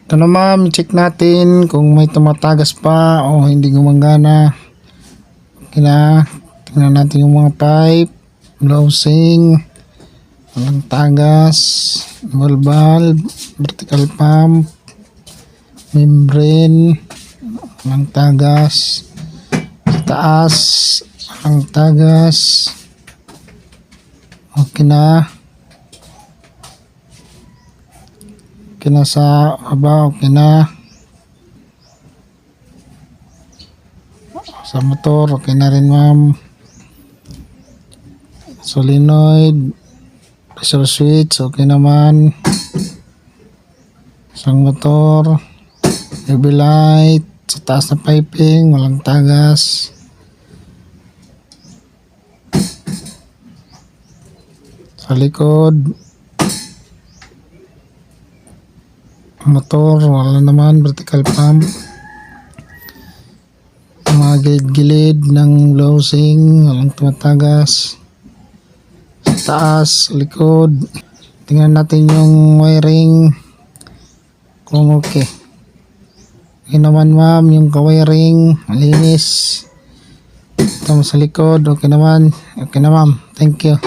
Ito na ma'am, check natin kung may tumatagas pa o hindi gumagana. Okay na. Tingnan natin yung mga pipe, losing, walang tagas, ball valve, vertical pump, membrane, walang tagas. Sa taas, walang tagas. Okay na. Okay na sa baba, okay na. Sa motor, okay na rin ma'am. Solenoid, pressure switch, okay naman. Isang motor, UV light, sa taas na piping, walang tagas. Sa likod, motor, wala naman, vertical pump. Mga gilid-gilid ng losing, walang tumatagas. Sa taas, likod, tingnan natin yung wiring kung okay. Okay naman ma'am, yung ka-wiring malinis. Ito sa likod, okay naman. Okay na ma'am, thank you.